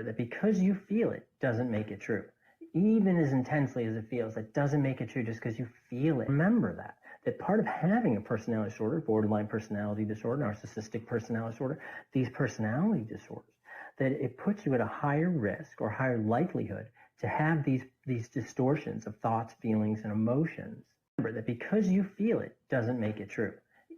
that because you feel it doesn't make it true. Even as intensely as it feels, that doesn't make it true just because you feel it. Remember that part of having a personality disorder, borderline personality disorder, narcissistic personality disorder, these personality disorders, that it puts you at a higher risk or higher likelihood to have these distortions of thoughts, feelings, and emotions. Remember that because you feel it doesn't make it true.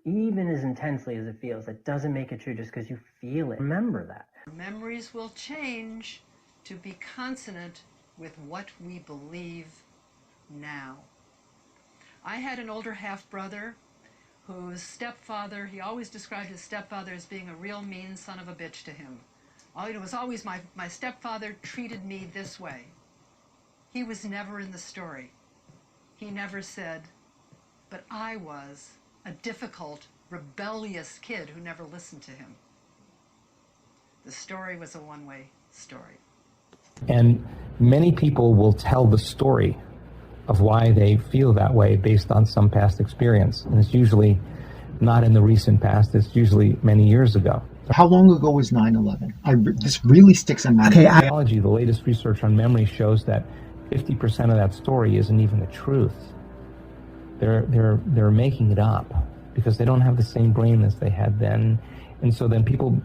Even as intensely as it feels, that doesn't make it true just because you feel it. Remember that. Memories will change to be consonant with what we believe now. I had an older half-brother whose stepfather, he always described his stepfather as being a real mean son of a bitch to him. It was always my stepfather treated me this way. He was never in the story. He never said, but I was a difficult, rebellious kid who never listened to him. The story was a one-way story. And many people will tell the story of why they feel that way based on some past experience. And it's usually not in the recent past, it's usually many years ago. How long ago was 9/11? This really sticks in my mind. The latest research on memory shows that 50% of that story isn't even the truth. They're making it up because they don't have the same brain as they had then. And so then people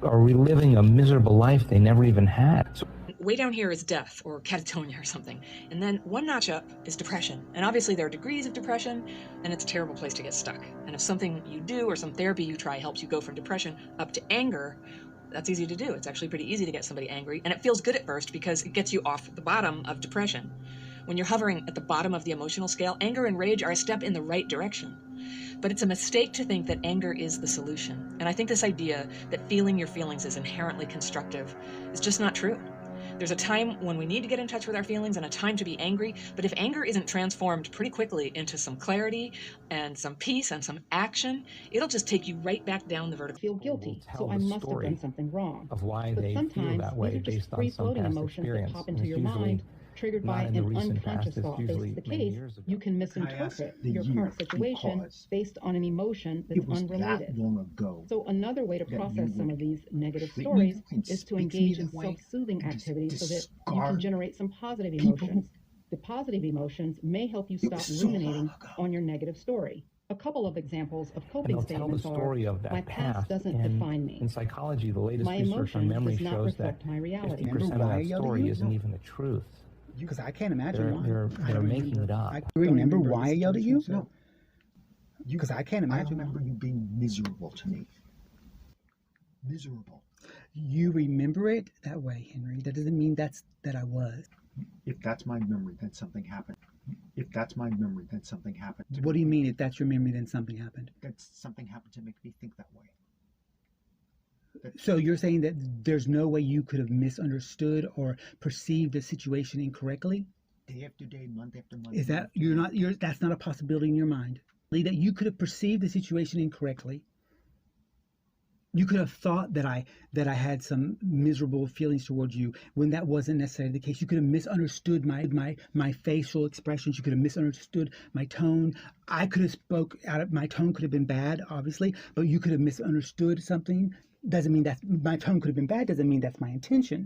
are reliving a miserable life they never even had. So way down here is death or catatonia or something. And then one notch up is depression. And obviously there are degrees of depression, and it's a terrible place to get stuck. And if something you do or some therapy you try helps you go from depression up to anger, that's easy to do. It's actually pretty easy to get somebody angry. And it feels good at first because it gets you off the bottom of depression. When you're hovering at the bottom of the emotional scale, anger and rage are a step in the right direction. But it's a mistake to think that anger is the solution. And I think this idea that feeling your feelings is inherently constructive is just not true. There's a time when we need to get in touch with our feelings and a time to be angry, but if anger isn't transformed pretty quickly into some clarity and some peace and some action, it'll just take you right back down the vertical. Feel guilty, so I must have done something wrong. Of why but they feel that way these are just based on some free-floating past emotions experience. that pop into your mind, triggered by an unconscious thought. If Usually it's the many case, years ago. you can misinterpret your current situation based on an emotion that's unrelated. That long ago. So another way to that process you some would of these negative treat me stories that way and is to speak to me engage in that way self-soothing and just activities so that you can discard generate some positive people emotions. The positive emotions may help you stop was so ruminating long ago. on your negative story. A couple of examples of coping And they'll tell the statements story are, of that my past doesn't and define me. in psychology, the latest My research on emotion memory does not shows that reflect my reality. 50% of Remember why I that yelled at story you? isn't No. even the truth. Because I can't imagine why. They're making it up. I remember why I yelled at you? No. Because I can't I imagine. remember you being miserable to me. Miserable. You remember it that way, Henry. That doesn't mean that I was. If that's my memory, then something happened. If that's my memory, then something happened. What do you mean if that's your memory, then something happened? That something happened to make me think that way. So you're saying that there's no way you could have misunderstood or perceived the situation incorrectly? Day after day, month after month. Is that that's not a possibility in your mind? That you could have perceived the situation incorrectly. You could have thought that I had some miserable feelings towards you when that wasn't necessarily the case. You could have misunderstood my facial expressions. You could have misunderstood my tone. I could have spoke out of my tone could have been bad, obviously, but you could have misunderstood something. Doesn't mean that my tone could have been bad. Doesn't mean that's my intention.